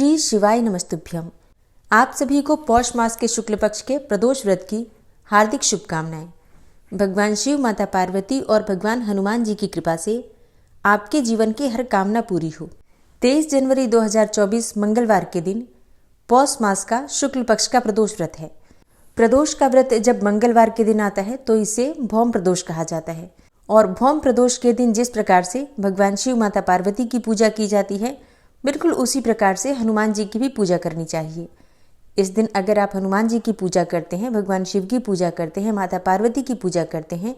श्री शिवाय नमस्तुभ्यम। आप सभी को पौष मास के शुक्ल पक्ष के प्रदोष व्रत की हार्दिक शुभकामनाएं। भगवान शिव, माता पार्वती और भगवान हनुमान जी की कृपा से आपके जीवन की हर कामना पूरी हो। 23 जनवरी 2024 मंगलवार के दिन पौष मास का शुक्ल पक्ष का प्रदोष व्रत है। प्रदोष का व्रत जब मंगलवार के दिन आता है तो इसे भौम प्रदोष कहा जाता है। और भौम प्रदोष के दिन जिस प्रकार से भगवान शिव, माता पार्वती की पूजा की जाती है, बिल्कुल उसी प्रकार से हनुमान जी की भी पूजा करनी चाहिए। इस दिन अगर आप हनुमान जी की पूजा करते हैं, भगवान शिव की पूजा करते हैं, माता पार्वती की पूजा करते हैं,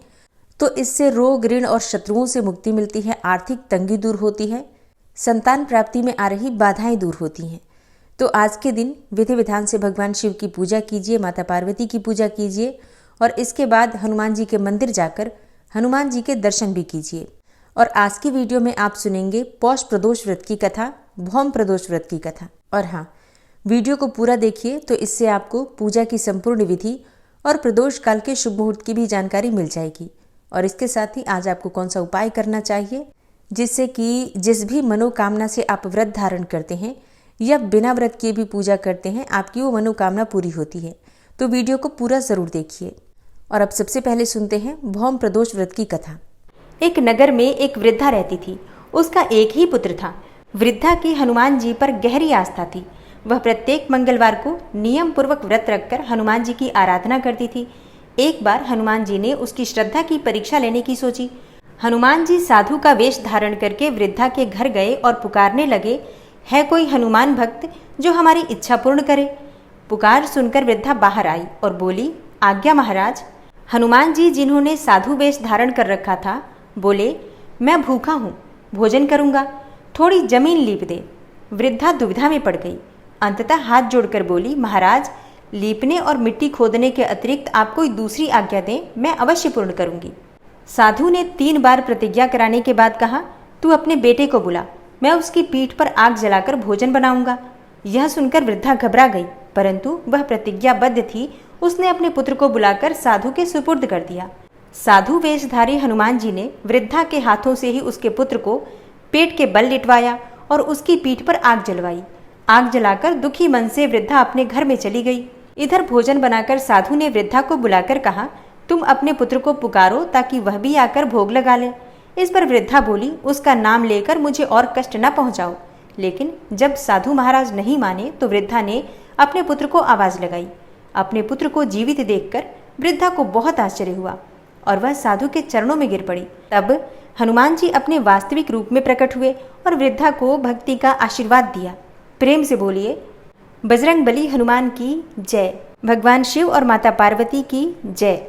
तो इससे रोग, ऋण और शत्रुओं से मुक्ति मिलती है, आर्थिक तंगी दूर होती है, संतान प्राप्ति में आ रही बाधाएं दूर होती हैं। तो आज के दिन विधि विधान से भगवान शिव की पूजा कीजिए, माता पार्वती की पूजा कीजिए और इसके बाद हनुमान जी के मंदिर जाकर हनुमान जी के दर्शन भी कीजिए। और आज की वीडियो में आप सुनेंगे पौष प्रदोष व्रत की कथा, भौम प्रदोष व्रत की कथा। और हाँ, वीडियो को पूरा देखिए तो इससे आपको पूजा की संपूर्ण विधि और प्रदोष काल के शुभ मुहूर्त की भी जानकारी मिल जाएगी। और इसके साथ ही आज आपको कौन सा उपाय करना चाहिए जिससे कि जिस भी मनोकामना से आप व्रत धारण करते हैं या बिना व्रत किए भी पूजा करते हैं, आपकी वो मनोकामना पूरी होती है। तो वीडियो को पूरा जरूर देखिए। और अब सबसे पहले सुनते हैं भौम प्रदोष व्रत की कथा। एक नगर में एक वृद्धा रहती थी। उसका एक ही पुत्र था। वृद्धा की हनुमान जी पर गहरी आस्था थी। वह प्रत्येक मंगलवार को नियम पूर्वक व्रत रखकर हनुमान जी की आराधना करती थी। एक बार हनुमान जी ने उसकी श्रद्धा की परीक्षा लेने की सोची। हनुमान जी साधु का वेश धारण करके वृद्धा के घर गए और पुकारने लगे, है कोई हनुमान भक्त जो हमारी इच्छा पूर्ण करे? पुकार सुनकर वृद्धा बाहर आई और बोली, आज्ञा महाराज। हनुमान जी, जिन्होंने साधु वेश धारण कर रखा था, बोले, मैं भूखा हूँ, भोजन करूँगा, थोड़ी जमीन लीप दे। वृद्धा दुविधा में पड़ गई। अंततः हाथ जोड़कर बोली, महाराज, लीपने और मिट्टी खोदने के अतिरिक्त आप कोई दूसरी आज्ञा दें, मैं अवश्य पूर्ण करूँगी। साधु ने 3 बार प्रतिज्ञा कराने के बाद कहा, तू अपने बेटे को बुला, मैं उसकी पीठ पर आग जलाकर भोजन बनाऊंगा। यह सुनकर वृद्धा घबरा गई, परंतु वह प्रतिज्ञाबद्ध थी। उसने अपने पुत्र को बुलाकर साधु के सुपुर्द कर दिया। साधु वेशधारी हनुमान जी ने वृद्धा के हाथों से ही उसके पुत्र को पेट के बल लिटवाया और उसकी पीठ पर आग जलवाई। आग जलाकर दुखी मन से वृद्धा अपने घर में चली गई। इधर भोजन बनाकर साधु ने वृद्धा को बुलाकर कहा, तुम अपने पुत्र को पुकारो ताकि वह भी आकर भोग लगा ले। इस पर वृद्धा बोली, उसका नाम लेकर मुझे और कष्ट न पहुंचाओ। लेकिन जब साधु महाराज नहीं माने तो वृद्धा ने अपने पुत्र को आवाज लगाई। अपने पुत्र को जीवित देखकर वृद्धा को बहुत आश्चर्य हुआ और वह साधु के चरणों में गिर पड़ी। तब हनुमान जी अपने वास्तविक रूप में प्रकट हुए और वृद्धा को भक्ति का आशीर्वाद दिया। प्रेम से बोलिए, बजरंग बली हनुमान की जय, भगवान शिव और माता पार्वती की जय।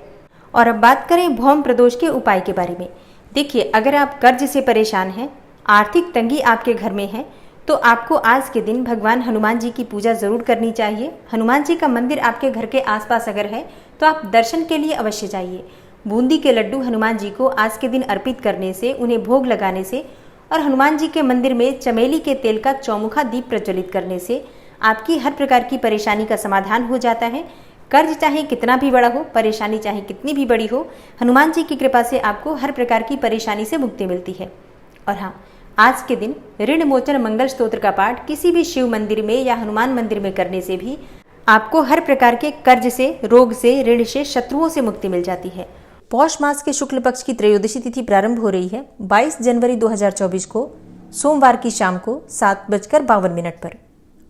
और अब बात करें भौम प्रदोष के उपाय के बारे में। देखिए, अगर आप कर्ज से परेशान हैं, आर्थिक तंगी आपके घर में है, तो आपको आज के दिन भगवान हनुमान जी की पूजा जरूर करनी चाहिए। हनुमान जी का मंदिर आपके घर के आसपास अगर है तो आप दर्शन के लिए अवश्य जाइए। बूंदी के लड्डू हनुमान जी को आज के दिन अर्पित करने से, उन्हें भोग लगाने से और हनुमान जी के मंदिर में चमेली के तेल का चौमुखा दीप प्रज्वलित करने से आपकी हर प्रकार की परेशानी का समाधान हो जाता है। कर्ज चाहे कितना भी बड़ा हो, परेशानी चाहे कितनी भी बड़ी हो, हनुमान जी की कृपा से आपको हर प्रकार की परेशानी से मुक्ति मिलती है। और हाँ, आज के दिन ऋण मोचन मंगल स्तोत्र का पाठ किसी भी शिव मंदिर में या हनुमान मंदिर में करने से भी आपको हर प्रकार के कर्ज से, रोग से, ऋण से, शत्रुओं से मुक्ति मिल जाती है। पौष मास के शुक्ल पक्ष की त्रयोदशी तिथि प्रारंभ हो रही है 22 जनवरी 2024 को सोमवार की शाम को 7:52 पर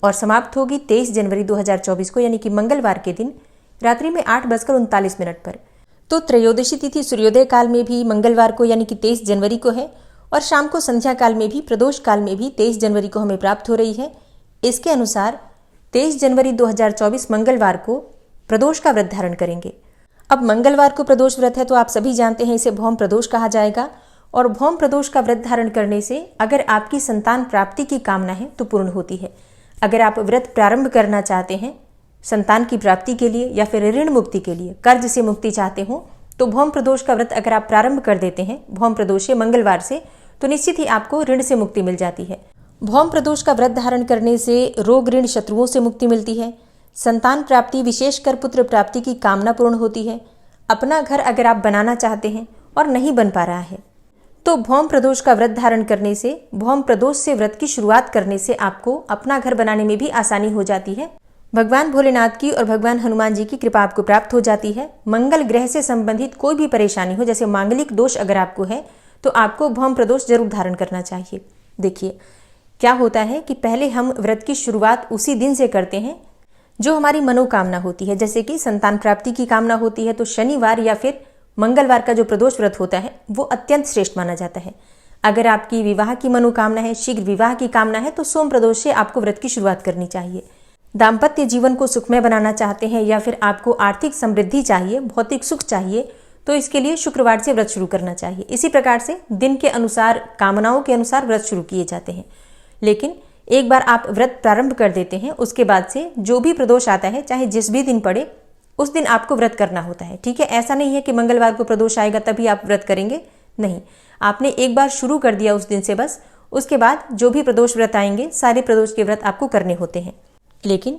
और समाप्त होगी 23 जनवरी 2024 को यानी कि मंगलवार के दिन रात्रि में 8:39 पर। तो त्रयोदशी तिथि सूर्योदय काल में भी मंगलवार को यानी कि 23 जनवरी को है और शाम को संध्या काल में भी, प्रदोष काल में भी 23 जनवरी को हमें प्राप्त हो रही है। इसके अनुसार 23 जनवरी 2024 मंगलवार को प्रदोष का व्रत धारण करेंगे। अब मंगलवार को प्रदोष व्रत है तो आप सभी जानते हैं इसे भौम प्रदोष कहा जाएगा। और भौम प्रदोष का व्रत धारण करने से अगर आपकी संतान प्राप्ति की कामना है तो पूर्ण होती है। अगर आप व्रत प्रारंभ करना चाहते हैं संतान की प्राप्ति के लिए या फिर ऋण मुक्ति के लिए, कर्ज से मुक्ति चाहते हो, तो भौम प्रदोष का व्रत अगर आप प्रारंभ कर देते हैं भौम प्रदोष मंगलवार से, तो निश्चित ही आपको ऋण से मुक्ति मिल जाती है। भौम प्रदोष का व्रत धारण करने से रोग, ऋण, शत्रुओं से मुक्ति मिलती है। संतान प्राप्ति, विशेषकर पुत्र प्राप्ति की कामना पूर्ण होती है। अपना घर अगर आप बनाना चाहते हैं और नहीं बन पा रहा है तो भौम प्रदोष का व्रत धारण करने से, भौम प्रदोष से व्रत की शुरुआत करने से आपको अपना घर बनाने में भी आसानी हो जाती है। भगवान भोलेनाथ की और भगवान हनुमान जी की कृपा आपको प्राप्त हो जाती है। मंगल ग्रह से संबंधित कोई भी परेशानी हो, जैसे मांगलिक दोष अगर आपको है, तो आपको भौम प्रदोष जरूर धारण करना चाहिए। देखिए क्या होता है कि पहले हम व्रत की शुरुआत उसी दिन से करते हैं जो हमारी मनोकामना होती है। जैसे कि संतान प्राप्ति की कामना होती है तो शनिवार या फिर मंगलवार का जो प्रदोष व्रत होता है वो अत्यंत श्रेष्ठ माना जाता है। अगर आपकी विवाह की मनोकामना है, शीघ्र विवाह की कामना है, तो सोम प्रदोष से आपको व्रत की शुरुआत करनी चाहिए। दाम्पत्य जीवन को सुखमय बनाना चाहते हैं या फिर आपको आर्थिक समृद्धि चाहिए, भौतिक सुख चाहिए, तो इसके लिए शुक्रवार से व्रत शुरू करना चाहिए। इसी प्रकार से दिन के अनुसार, कामनाओं के अनुसार व्रत शुरू किए जाते हैं। लेकिन एक बार आप व्रत प्रारंभ कर देते हैं, उसके बाद से जो भी प्रदोष आता है, चाहे जिस भी दिन पड़े, उस दिन आपको व्रत करना होता है। ठीक है, ऐसा नहीं है कि मंगलवार को प्रदोष आएगा तभी आप व्रत करेंगे, नहीं। आपने एक बार शुरू कर दिया उस दिन से, बस उसके बाद जो भी प्रदोष व्रत आएंगे, सारे प्रदोष के व्रत आपको करने होते हैं। लेकिन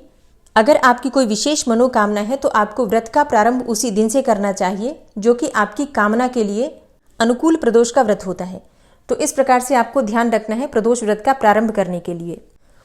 अगर आपकी कोई विशेष मनोकामना है तो आपको व्रत का प्रारंभ उसी दिन से करना चाहिए जो कि आपकी कामना के लिए अनुकूल प्रदोष का व्रत होता है। तो इस प्रकार से आपको ध्यान रखना है प्रदोष व्रत का प्रारंभ करने के लिए।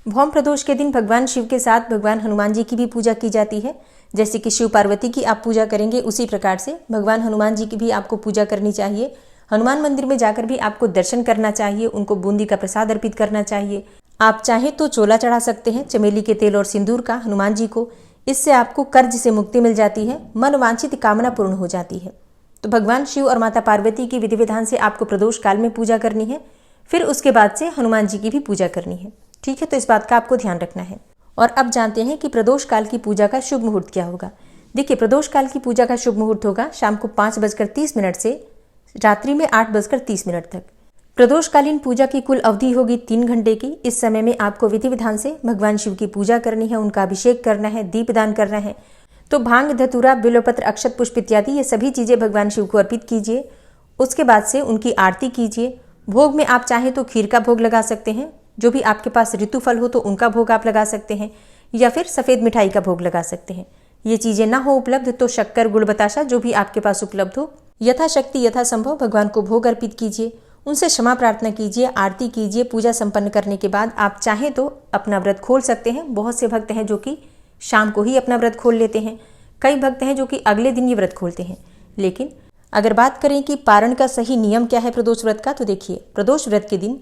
भौम प्रदोष के दिन भगवान शिव के साथ भगवान हनुमान जी की भी पूजा की जाती है। जैसे कि शिव पार्वती की आप पूजा करेंगे, उसी प्रकार से भगवान हनुमान जी की भी आपको पूजा करनी चाहिए। हनुमान मंदिर में जाकर भी आपको दर्शन करना चाहिए, उनको बूंदी का प्रसाद अर्पित करना चाहिए। आप चाहें तो चोला चढ़ा सकते हैं, चमेली के तेल और सिंदूर का, हनुमान जी को। इससे आपको कर्ज से मुक्ति मिल जाती है, मनवांछित कामना पूर्ण हो जाती है। तो भगवान शिव और माता पार्वती की विधि विधान से आपको प्रदोष काल में पूजा करनी है, फिर उसके बाद से हनुमान जी की भी पूजा करनी है। ठीक है, तो इस बात का आपको ध्यान रखना है। और अब जानते हैं कि प्रदोष काल की पूजा का शुभ मुहूर्त क्या होगा। देखिए, प्रदोष काल की पूजा का शुभ मुहूर्त होगा शाम को 5:30 से रात्रि में 8:30 तक। प्रदोषकालीन पूजा की कुल अवधि होगी 3 घंटे की। इस समय में आपको विधि विधान से भगवान शिव की पूजा करनी है, उनका अभिषेक करना है, दीपदान करना है। तो भांग, धतूरा, बिल्वपत्र, अक्षत पुष्प इत्यादि ये सभी चीजें भगवान शिव को अर्पित कीजिए। उसके बाद से उनकी आरती कीजिए। भोग में आप चाहें तो खीर का भोग लगा सकते हैं, जो भी आपके पास ऋतुफल हो तो उनका भोग आप लगा सकते हैं, या फिर सफेद मिठाई का भोग लगा सकते हैं। ये चीजें ना हो उपलब्ध तो शक्कर, गुड़ बताशा जो भी आपके पास उपलब्ध हो, यथाशक्ति यथासंभव भगवान को भोग अर्पित कीजिए। उनसे क्षमा प्रार्थना कीजिए, आरती कीजिए। पूजा संपन्न करने के बाद आप चाहें तो अपना व्रत खोल सकते हैं। बहुत से भक्त हैं जो कि शाम को ही अपना व्रत खोल लेते हैं, कई भक्त हैं जो कि अगले दिन ये व्रत खोलते हैं। लेकिन अगर बात करें कि पारण का सही नियम क्या है प्रदोष व्रत का, तो देखिए, प्रदोष व्रत के दिन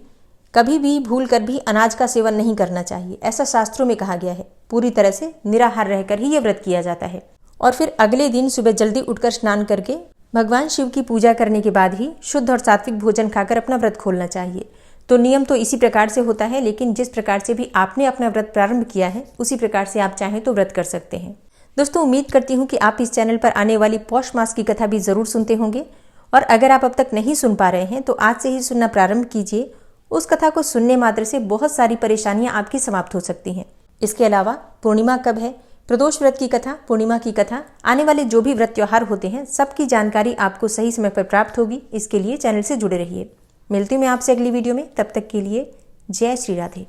कभी भी भूल कर भी अनाज का सेवन नहीं करना चाहिए, ऐसा शास्त्रों में कहा गया है। पूरी तरह से निराहार रहकर ही ये व्रत किया जाता है। और फिर अगले दिन सुबह जल्दी उठकर स्नान करके भगवान शिव की पूजा करने के बाद ही शुद्ध और सात्विक भोजन खाकर अपना व्रत खोलना चाहिए। तो नियम तो इसी प्रकार से होता है, लेकिन जिस प्रकार से भी आपने अपना व्रत प्रारंभ किया है उसी प्रकार से आप चाहें तो व्रत कर सकते हैं। दोस्तों, उम्मीद करती हूँ कि आप इस चैनल पर आने वाली पौष मास की कथा भी जरूर सुनते होंगे। और अगर आप अब तक नहीं सुन पा रहे हैं तो आज से ही सुनना प्रारंभ कीजिए। उस कथा को सुनने मात्र से बहुत सारी परेशानियां आपकी समाप्त हो सकती हैं। इसके अलावा पूर्णिमा कब है, प्रदोष व्रत की कथा, पूर्णिमा की कथा, आने वाले जो भी व्रत त्योहार होते हैं, सबकी जानकारी आपको सही समय पर प्राप्त होगी। इसके लिए चैनल से जुड़े रहिए। मिलती हूँ मैं आपसे अगली वीडियो में, तब तक के लिए जय श्री राधे।